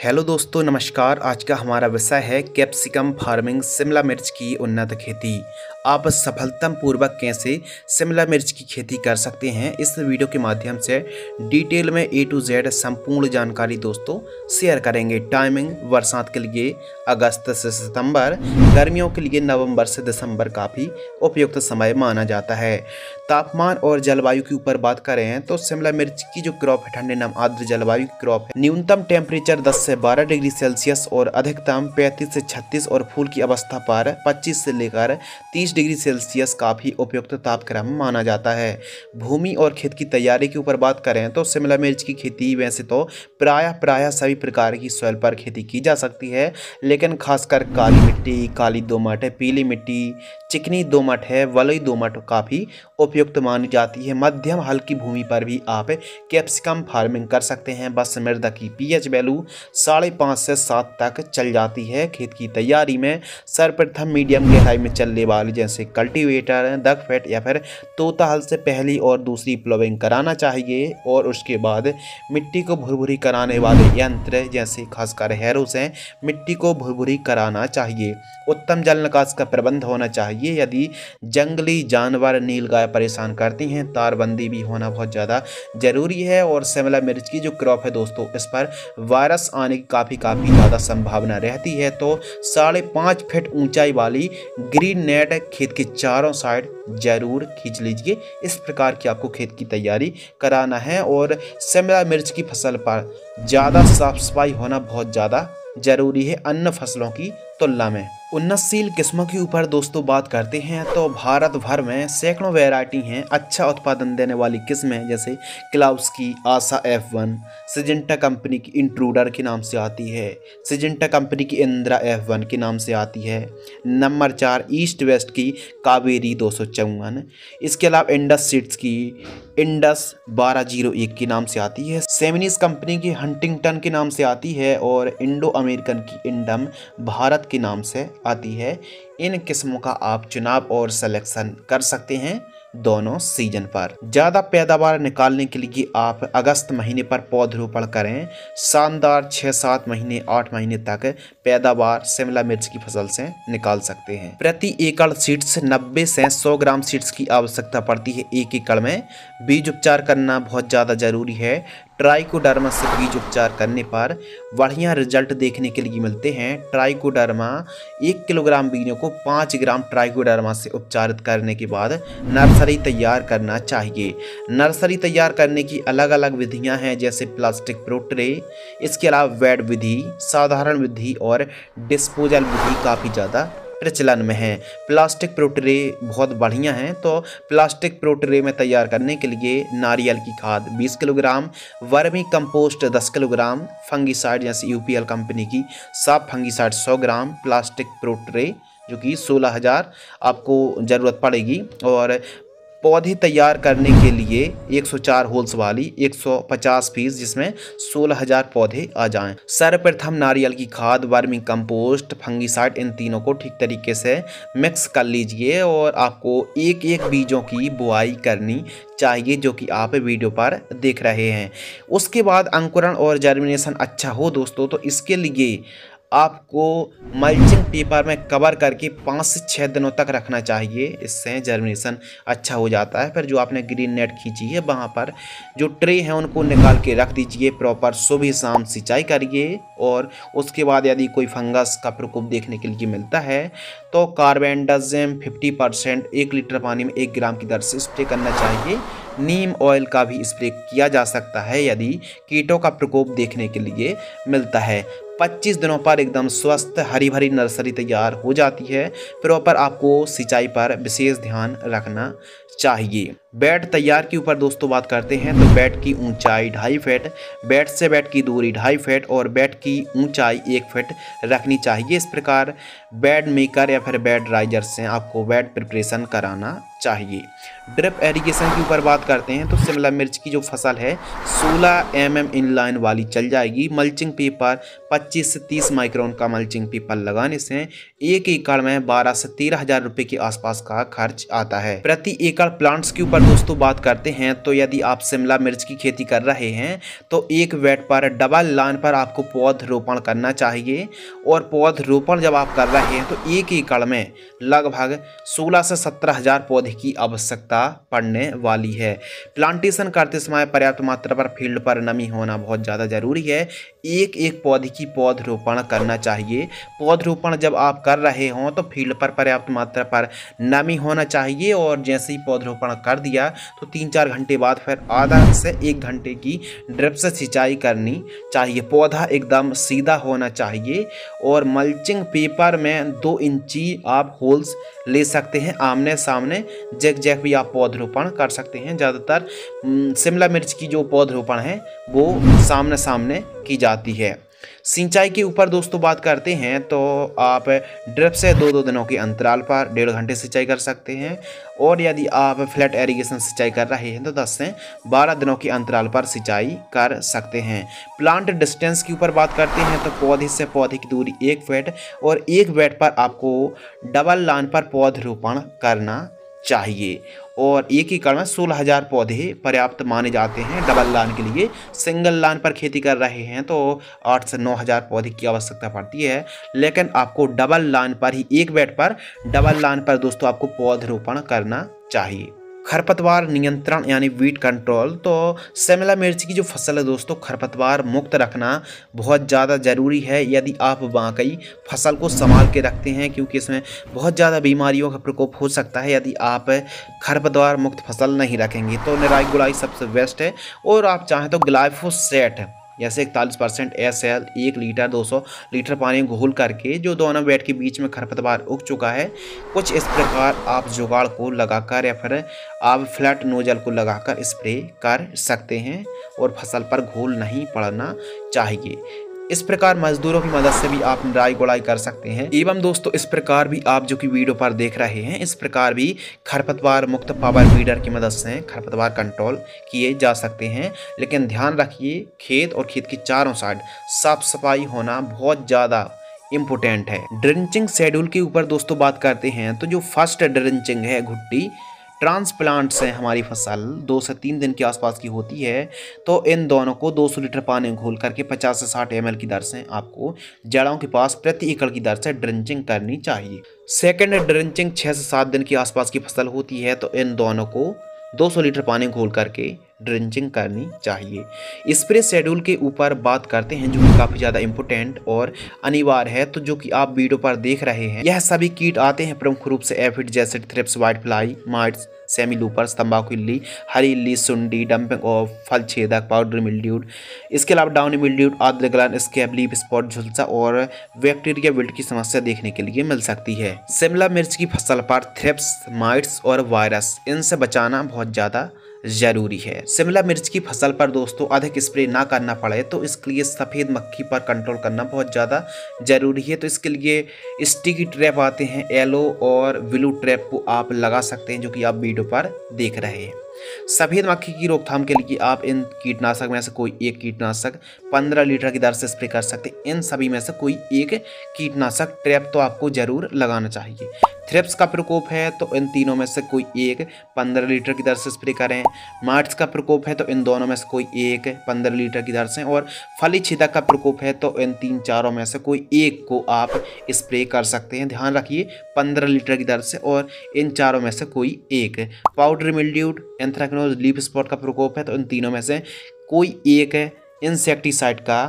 Hello दोस्तों, नमस्कार। आज का हमारा विषय है कैप्सिकम फार्मिंग, शिमला मिर्च की उन्नत खेती। आप सफलतापूर्वक कैसे शिमला मिर्च की खेती कर सकते हैं, इस वीडियो के माध्यम से डिटेल में A to Z संपूर्ण जानकारी दोस्तों शेयर करेंगे। टाइमिंग बरसात के लिए अगस्त से सितंबर, गर्मियों के लिए नवंबर से दिसंबर काफ़ी उपयुक्त समय माना जाता है। तापमान और जलवायु के ऊपर बात करें तो शिमला मिर्च की जो क्रॉप है ठंडे नम आर्द्र जलवायु की क्रॉप है। न्यूनतम टेम्परेचर 10 से 12 डिग्री सेल्सियस और अधिकतम 35 से 36 और फूल की अवस्था पर 25 से लेकर 30 डिग्री सेल्सियस काफ़ी उपयुक्त तापक्रम माना जाता है। भूमि और खेत की तैयारी के ऊपर बात करें तो शिमला मिर्च की खेती वैसे तो प्रायः सभी प्रकार की सॉइल पर खेती की जा सकती है, लेकिन खासकर काली मिट्टी, काली दोमट, पीली मिट्टी, चिकनी दोमट है, वलई दोमट काफ़ी उपयुक्त मानी जाती है। मध्यम हल्की भूमि पर भी आप कैप्सिकम फार्मिंग कर सकते हैं। बस मृदा की pH वैल्यू 5.5 से 7 तक चल जाती है। खेत की तैयारी में सर्वप्रथम मीडियम गहराई में चलने वाले जैसे कल्टीवेटर, दगफेट या फिर तोता हल से पहली और दूसरी प्लोविंग कराना चाहिए और उसके बाद मिट्टी को भुरभुरी कराने वाले यंत्र जैसे खासकर हैरो से मिट्टी को भुरभुरी कराना चाहिए। उत्तम जल निकास का प्रबंध होना चाहिए। यदि जंगली जानवर, नीलगाय परेशान करती हैं, तारबंदी भी होना बहुत ज़्यादा ज़रूरी है। और शिमला मिर्च की जो क्रॉप है दोस्तों, इस पर वायरस आने की काफ़ी ज़्यादा संभावना रहती है। तो 5.5 फीट ऊंचाई वाली ग्रीन नेट खेत के चारों साइड जरूर खींच लीजिए। इस प्रकार की आपको खेत की तैयारी कराना है और शिमला मिर्च की फसल पर ज़्यादा साफ सफाई होना बहुत ज़्यादा जरूरी है अन्य फसलों की तुलना में। उन्नतशील किस्मों के ऊपर दोस्तों बात करते हैं तो भारत भर में सैकड़ों वैरायटी हैं। अच्छा उत्पादन देने वाली किस्में जैसे क्लाउस की आशा F1, सिजेंटा कंपनी की इंट्रूडर के नाम से आती है, सिजेंटा कंपनी की इंदिरा F1 के नाम से आती है, नंबर 4 ईस्ट वेस्ट की कावेरी 254, इसके अलावा इंडस सीड्स की इंडस 1201 के नाम से आती है, सेमिनिस कंपनी की हंटिंगटन के नाम से आती है और इंडो अमेरिकन की इंडम भारत के नाम से आती है। इन किस्मों का आप चुनाव और सिलेक्शन कर सकते हैं दोनों सीजन पर। ज़्यादा पैदावार निकालने के लिए आप अगस्त महीने पर पौधरोपण करें। शानदार 6-7 महीने 8 महीने तक पैदावार शिमला मिर्च की फसल से निकाल सकते हैं। प्रति एकड़ सीड्स 90 से 100 ग्राम सीड्स की आवश्यकता पड़ती है। 1 एकड़ में बीज उपचार करना बहुत ज़्यादा ज़रूरी है। ट्राइकोडर्मा से बीज उपचार करने पर बढ़िया रिजल्ट देखने के लिए मिलते हैं। ट्राइकोडर्मा 1 किलोग्राम बीजों को 5 ग्राम ट्राइकोडर्मा से उपचारित करने के बाद नर्सरी तैयार करना चाहिए। नर्सरी तैयार करने की अलग अलग विधियां हैं जैसे प्लास्टिक प्रो ट्रे, इसके अलावा वेड विधि, साधारण विधि और डिस्पोजल विधि काफ़ी ज़्यादा प्रचलन में है। प्लास्टिक प्रो ट्रे बहुत बढ़िया है। तो प्लास्टिक प्रो ट्रे में तैयार करने के लिए नारियल की खाद 20 kilogram, vermi compost 10 kilogram, fungicide जैसे UPL कंपनी की साफ फंगीसाइड 100 ग्राम, प्लास्टिक प्रो ट्रे जो कि 16,000 आपको ज़रूरत पड़ेगी। और पौधे तैयार करने के लिए 104 होल्स वाली 150 पीस जिसमें 16,000 पौधे आ जाएं। सर्वप्रथम नारियल की खाद, वर्मी कंपोस्ट, फंगीसाइड इन तीनों को ठीक तरीके से मिक्स कर लीजिए और आपको एक बीजों की बुआई करनी चाहिए जो कि आप वीडियो पर देख रहे हैं। उसके बाद अंकुरण और जर्मिनेशन अच्छा हो दोस्तों, तो इसके लिए आपको मल्चिंग पेपर में कवर करके 5 से 6 दिनों तक रखना चाहिए। इससे जर्मिनेशन अच्छा हो जाता है। फिर जो आपने ग्रीन नेट खींची है वहाँ पर जो ट्रे हैं उनको निकाल के रख दीजिए। प्रॉपर सुबह शाम सिंचाई करिए और उसके बाद यदि कोई फंगस का प्रकोप देखने के लिए मिलता है तो कार्बेंडाजिम 50% 1 लीटर पानी में 1 ग्राम की दर से स्प्रे करना चाहिए। नीम ऑयल का भी स्प्रे किया जा सकता है यदि कीटों का प्रकोप देखने के लिए मिलता है। 25 दिनों पर एकदम स्वस्थ हरी भरी नर्सरी तैयार हो जाती है। प्रॉपर आपको सिंचाई पर विशेष ध्यान रखना चाहिए। बेड तैयार के ऊपर दोस्तों बात करते हैं तो बेड की ऊंचाई 2.5 फीट, बेड से बेड की दूरी 2.5 फीट और बेड की ऊंचाई 1 फीट रखनी चाहिए। इस प्रकार बेड मेकर या फिर बेड राइजर से आपको बेड प्रिपरेशन कराना चाहिए। ड्रिप एरीगेशन के ऊपर बात करते हैं तो शिमला मिर्च की जो फसल है 16 mm इनलाइन वाली चल जाएगी। मल्चिंग पेपर 25 से 30 माइक्रोन का मल्चिंग पेपर लगाने से 1 एकड़ में 12 से 13 हजार रुपए के आसपास का खर्च आता है प्रति एकड़। प्लांट्स के ऊपर दोस्तों बात करते हैं तो यदि आप शिमला मिर्च की खेती कर रहे हैं तो एक बेड पर डबल लाइन पर आपको पौधरोपण करना चाहिए। और पौधरोपण जब आप कर रहे हैं तो 1 एकड़ में लगभग 16 से 17 हजार पौधे की आवश्यकता पड़ने वाली है। प्लांटेशन करते समय पर्याप्त मात्रा पर फील्ड पर नमी होना बहुत ज़्यादा जरूरी है। एक एक पौधे की पौधरोपण करना चाहिए। पौधरोपण जब आप कर रहे हों तो फील्ड पर पर्याप्त मात्रा पर नमी होना चाहिए और जैसे ही पौधरोपण कर दिया तो 3-4 घंटे बाद फिर आधा से 1 घंटे की ड्रिप से सिंचाई करनी चाहिए। पौधा एकदम सीधा होना चाहिए और मल्चिंग पेपर में 2 इंची आप होल्स ले सकते हैं आमने सामने। जैक जैक भी आप पौधरोपण कर सकते हैं। ज़्यादातर शिमला मिर्च की जो पौधरोपण है वो सामने सामने की जाती है। सिंचाई के ऊपर दोस्तों बात करते हैं तो आप ड्रिप से 2-2 दिनों के अंतराल पर 1.5 घंटे सिंचाई कर सकते हैं। और यदि आप फ्लैट एरीगेशन सिंचाई कर रहे हैं तो 10 से 12 दिनों के अंतराल पर सिंचाई कर सकते हैं। प्लांट डिस्टेंस के ऊपर बात करते हैं तो पौधे से पौधे की दूरी 1 फीट और 1 बेड पर आपको डबल लाइन पर पौधरोपण करना चाहिए। और 1 एकड़ में 16 हजार पौधे पर्याप्त माने जाते हैं डबल लाइन के लिए। सिंगल लाइन पर खेती कर रहे हैं तो 8 से 9 हजार पौधे की आवश्यकता पड़ती है, लेकिन आपको डबल लाइन पर ही 1 बेड पर डबल लाइन पर दोस्तों आपको पौधरोपण करना चाहिए। खरपतवार नियंत्रण यानी वीड कंट्रोल, तो शिमला मिर्च की जो फसल है दोस्तों खरपतवार मुक्त रखना बहुत ज़्यादा ज़रूरी है यदि आप वाकई फसल को संभाल के रखते हैं, क्योंकि इसमें बहुत ज़्यादा बीमारियों का प्रकोप हो सकता है यदि आप खरपतवार मुक्त फसल नहीं रखेंगे। तो निराई गुड़ाई सबसे बेस्ट है। और आप चाहें तो ग्लाइफोसेट जैसे 41% SL 1 लीटर 200 लीटर पानी घोल करके जो दोनों बेड के बीच में खरपतवार उग चुका है, कुछ इस प्रकार आप जुगाड़ को लगाकर या फिर आप फ्लैट नोजल को लगाकर स्प्रे कर सकते हैं और फसल पर घोल नहीं पड़ना चाहिए। इस प्रकार मजदूरों की मदद से भी आप निराई गुड़ाई कर सकते हैं। एवं दोस्तों इस प्रकार भी आप जो कि वीडियो पर देख रहे हैं इस प्रकार भी खरपतवार मुक्त पावर वीडर की मदद से खरपतवार कंट्रोल किए जा सकते हैं। लेकिन ध्यान रखिए खेत और खेत की चारों साइड साफ सफाई होना बहुत ज़्यादा इम्पोर्टेंट है। ड्रिंचिंग शेड्यूल के ऊपर दोस्तों बात करते हैं तो जो फर्स्ट ड्रिंचिंग है घुट्टी ट्रांसप्लांट से हमारी फसल 2 से 3 दिन के आसपास की होती है, तो इन दोनों को 200 लीटर पानी घोल करके 50 से 60 ml की दर से आपको जड़ों के पास प्रति एकड़ की दर से ड्रिंचिंग करनी चाहिए। सेकेंड ड्रिंचिंग 6 से 7 दिन के आसपास की फसल होती है, तो इन दोनों को 200 लीटर पानी घोल करके ड्रिंचिंग करनी चाहिए। स्प्रे शेड्यूल के ऊपर बात करते हैं जो कि काफ़ी ज़्यादा इम्पोर्टेंट और अनिवार्य है, तो जो कि आप वीडियो पर देख रहे हैं यह सभी कीट आते हैं प्रमुख रूप से एफिड जैसे thrips, white fly, mites, semi लूपर्स, तंबाकू इल्ली, हरी इल्ली, सुंडी, डंपिंग ऑफ, फल छेदक, पाउडर मिल्ड्यूड, इसके अलावा डाउनी मिल्ड्यूड, आद्रगलन, स्कैब, लीफ स्पॉट, झुलसा और बैक्टीरिया विल्ट की समस्या देखने के लिए मिल सकती है। शिमला मिर्च की फसल पर थ्रिप्स, माइट्स और वायरस इनसे बचाना बहुत ज़्यादा जरूरी है। शिमला मिर्च की फसल पर दोस्तों अधिक स्प्रे ना करना पड़े तो इसके लिए सफ़ेद मक्खी पर कंट्रोल करना बहुत ज़्यादा जरूरी है। तो इसके लिए स्टिकी ट्रैप आते हैं, येलो और ब्लू ट्रैप को आप लगा सकते हैं जो कि आप वीडियो पर देख रहे हैं। सफ़ेद मक्खी की रोकथाम के लिए आप इन कीटनाशक में से कोई एक कीटनाशक 15 लीटर की दर से स्प्रे कर सकते हैं। इन सभी में से कोई एक कीटनाशक ट्रैप तो आपको जरूर लगाना चाहिए। थ्रिप्स का प्रकोप है तो इन तीनों में से कोई एक 15 लीटर की दर से स्प्रे करें। माइट्स का प्रकोप है तो इन दोनों में से कोई एक 15 लीटर की दर से, और फली छेदक का प्रकोप है तो इन 3-4 में से कोई एक को आप स्प्रे कर सकते हैं। ध्यान रखिए 15 लीटर की दर से और इन चारों में से कोई एक। Powder mildewed, anthracnose, leaf spot का प्रकोप है तो इन तीनों में से कोई एक इंसेक्टिसाइड का,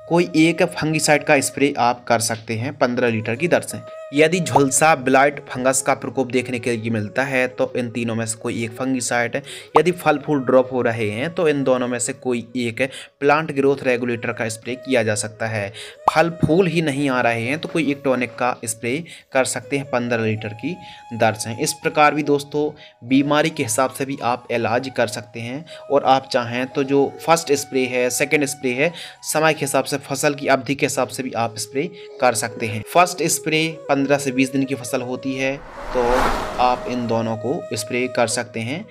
कोई एक फंगिसाइड का स्प्रे आप कर सकते हैं 15 लीटर की दर से। यदि झुलसा, ब्लाइट, फंगस का प्रकोप देखने के लिए मिलता है तो इन तीनों में से कोई एक फंगिसाइड है। यदि फल फूल ड्रॉप हो रहे हैं तो इन दोनों में से कोई एक प्लांट ग्रोथ रेगुलेटर का स्प्रे किया जा सकता है। फल फूल ही नहीं आ रहे हैं तो कोई एक टॉनिक का स्प्रे कर सकते हैं 15 लीटर की दर से। इस प्रकार भी दोस्तों बीमारी के हिसाब से भी आप इलाज कर सकते हैं, और आप चाहें तो जो फर्स्ट स्प्रे है, सेकेंड स्प्रे है, समय के हिसाब से, फसल की अवधि के हिसाब से भी आप स्प्रे कर सकते हैं। फर्स्ट स्प्रे 15 से 20 दिन की फसल होती है तो आप इन दोनों को स्प्रे कर सकते हैं।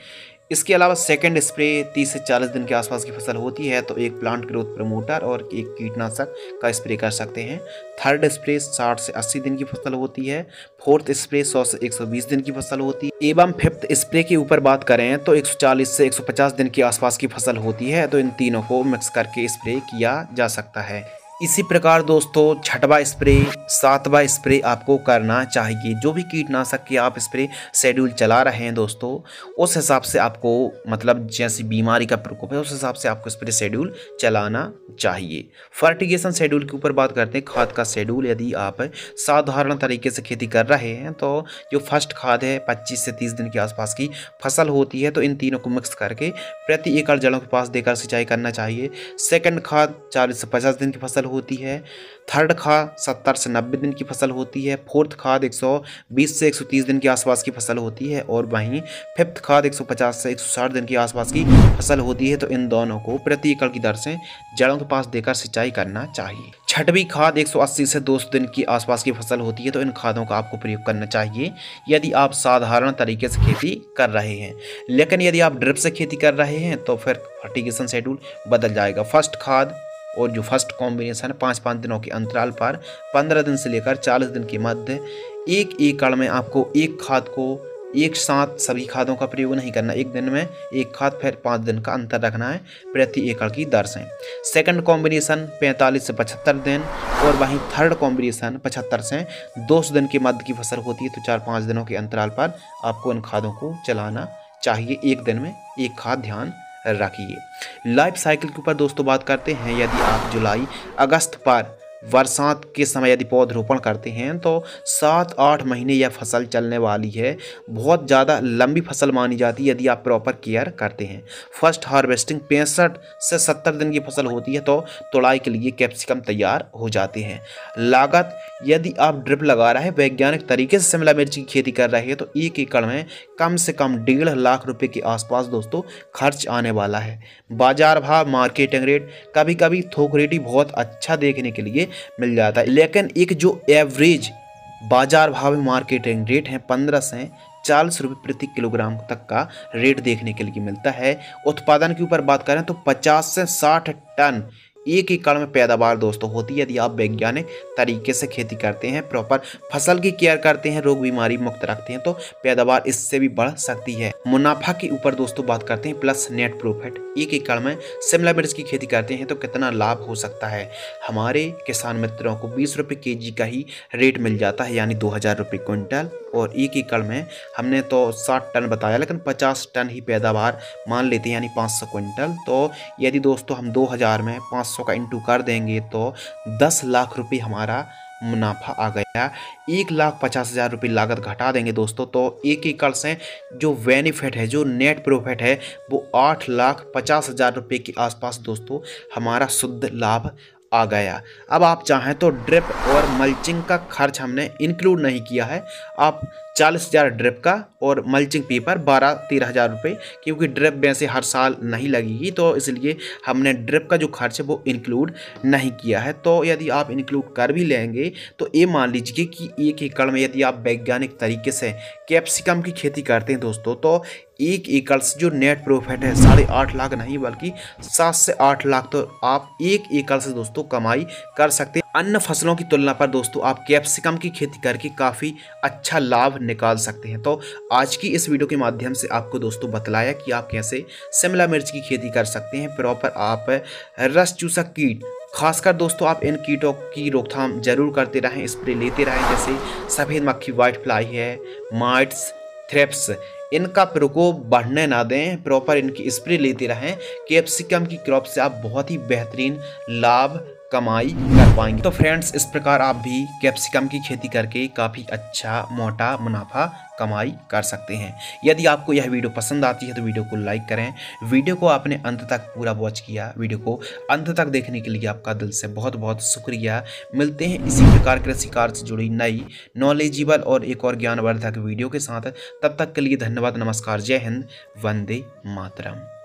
इसके अलावा सेकंड स्प्रे 30 से 40 दिन के आसपास की फसल होती है तो एक प्लांट ग्रोथ प्रमोटर और एक कीटनाशक का स्प्रे कर सकते हैं। थर्ड स्प्रे 60 से 80 दिन की फसल होती है। फोर्थ स्प्रे 100 से 120 दिन की फसल होती है एवं फिफ्थ स्प्रे के ऊपर बात करें तो 140 से 150 दिन के आसपास की फसल होती है। तो इन तीनों को मिक्स करके स्प्रे किया जा सकता है। इसी प्रकार दोस्तों छठवां स्प्रे, सातवां स्प्रे आपको करना चाहिए। जो भी कीटनाशक के आप स्प्रे शेड्यूल चला रहे हैं दोस्तों, उस हिसाब से आपको मतलब जैसी बीमारी का प्रकोप है उस हिसाब से आपको स्प्रे शेड्यूल चलाना चाहिए। फर्टिगेशन शेड्यूल के ऊपर बात करते हैं, खाद का शेड्यूल। यदि आप साधारण तरीके से खेती कर रहे हैं तो जो फर्स्ट खाद है 25 से 30 दिन के आसपास की फसल होती है तो इन तीनों को मिक्स करके प्रति एकड़ जड़ों के पास देकर सिंचाई करना चाहिए। सेकंड खाद 40 से 50 दिन की फसल होती है। थर्ड खाद 70 से 90 दिन की फसल होती है। फोर्थ खाद 120 से 130 दिन के आसपास की फसल होती है और वहीं फिफ्थ खाद 150 से 160 दिन के आसपास की फसल होती है। तो इन दोनों को प्रति एकड़ की दर से जड़ों के पास देकर सिंचाई करना चाहिए। छठवीं खाद 180 से 200 दिन की आसपास की फसल होती है तो इन खादों का आपको प्रयोग करना चाहिए यदि आप साधारण तरीके से खेती कर रहे हैं। लेकिन यदि आप ड्रिप से खेती कर रहे हैं तो फिर फर्टिगेशन शेड्यूल बदल जाएगा। फर्स्ट खाद और जो फर्स्ट कॉम्बिनेशन है 5-5 दिनों के अंतराल पर 15 दिन से लेकर 40 दिन के मध्य एक एकड़ में आपको एक खाद को एक साथ सभी खादों का प्रयोग नहीं करना। एक दिन में एक खाद फिर 5 दिन का अंतर रखना है प्रति एकड़ की दर से। सेकंड कॉम्बिनेशन 45 से 75 दिन और वहीं थर्ड कॉम्बिनेशन 75 से 200 दिन के मध्य की फसल होती है तो 4-5 दिनों के अंतराल पर आपको इन खादों को चलाना चाहिए। एक दिन में एक खाद ध्यान रखिए। लाइफ साइकिल के ऊपर दोस्तों बात करते हैं। यदि आप जुलाई अगस्त पर बरसात के समय यदि पौधरोपण करते हैं तो 7-8 महीने यह फसल चलने वाली है। बहुत ज़्यादा लंबी फसल मानी जाती है यदि आप प्रॉपर केयर करते हैं। फर्स्ट हार्वेस्टिंग 65 से 70 दिन की फसल होती है तो तुड़ाई के लिए कैप्सिकम तैयार हो जाते हैं। लागत, यदि आप ड्रिप लगा रहे हैं वैज्ञानिक तरीके से शिमला मिर्च की खेती कर रहे हैं तो एक एकड़ में कम से कम 1.5 लाख रुपए के आसपास दोस्तों खर्च आने वाला है। बाजार भाव, मार्केटिंग रेट, कभी कभी थोक रेट ही बहुत अच्छा देखने के लिए मिल जाता है, लेकिन एक जो एवरेज बाजार भाव में मार्केटिंग रेट है 15 से 40 रुपये प्रति किलोग्राम तक का रेट देखने के लिए मिलता है। उत्पादन के ऊपर बात करें तो 50 से 60 टन एक एकड़ में पैदावार दोस्तों होती है यदि आप वैज्ञानिक तरीके से खेती करते हैं, प्रॉपर फसल की केयर करते हैं, रोग बीमारी मुक्त रखते हैं तो पैदावार इससे भी बढ़ सकती है। मुनाफा के ऊपर दोस्तों बात करते हैं प्लस नेट प्रॉफिट। एक एकड़ में शिमला मिर्च की खेती करते हैं तो कितना लाभ हो सकता है। हमारे किसान मित्रों को 20 रुपये केजी का ही रेट मिल जाता है यानी 2000 रुपये क्विंटल और एक एकड़ में हमने तो 60 टन बताया लेकिन 50 टन ही पैदावार मान लेते हैं यानी 500 क्विंटल। तो यदि दोस्तों हम 2000 में 500 का इंटू कर देंगे तो 10 लाख रुपये हमारा मुनाफा आ गया। 1,50,000 रुपये लागत घटा देंगे दोस्तों तो एक एकड़ से जो बेनिफिट है, जो नेट प्रॉफिट है वो 8,50,000 रुपये के आसपास दोस्तों हमारा शुद्ध लाभ आ गया। अब आप चाहें तो ड्रिप और मल्चिंग का खर्च हमने इंक्लूड नहीं किया है। आप 40,000 ड्रिप का और मल्चिंग पेपर 12-13,000 रुपये, क्योंकि ड्रिप वैसे हर साल नहीं लगेगी तो इसलिए हमने ड्रिप का जो खर्च है वो इंक्लूड नहीं किया है। तो यदि आप इंक्लूड कर भी लेंगे तो ये मान लीजिए कि एक एकड़ में यदि आप वैज्ञानिक तरीके से कैप्सिकम की खेती करते हैं दोस्तों तो एक एकड़ से जो नेट प्रॉफिट है 8.5 लाख नहीं बल्कि 7 से 8 लाख तो आप एक एकड़ से दोस्तों कमाई कर सकते हैं। अन्य फसलों की तुलना पर दोस्तों आप कैप्सिकम की खेती करके काफ़ी अच्छा लाभ निकाल सकते हैं। तो आज की इस वीडियो के माध्यम से आपको दोस्तों बतलाया कि आप कैसे शिमला मिर्च की खेती कर सकते हैं। प्रॉपर आप रस चूसक कीट, खासकर दोस्तों आप इन कीटों की रोकथाम जरूर करते रहें, स्प्रे लेते रहें, जैसे सफ़ेद मक्खी, व्हाइट फ्लाई है, माइट्स, थ्रिप्स, इनका प्रकोप बढ़ने ना दें। प्रॉपर इनकी स्प्रे लेते रहें। कैप्सिकम की क्रॉप से आप बहुत ही बेहतरीन लाभ कमाई कर पाएंगे। तो फ्रेंड्स, इस प्रकार आप भी कैप्सिकम की खेती करके काफ़ी अच्छा मोटा मुनाफा कमाई कर सकते हैं। यदि आपको यह वीडियो पसंद आती है तो वीडियो को लाइक करें। वीडियो को आपने अंत तक पूरा वॉच किया, वीडियो को अंत तक देखने के लिए आपका दिल से बहुत बहुत शुक्रिया। मिलते हैं इसी प्रकार कृषि कार्य से जुड़ी नई नॉलेजेबल और एक और ज्ञानवर्धक वीडियो के साथ। तब तक के लिए धन्यवाद, नमस्कार, जय हिंद, वंदे मातरम।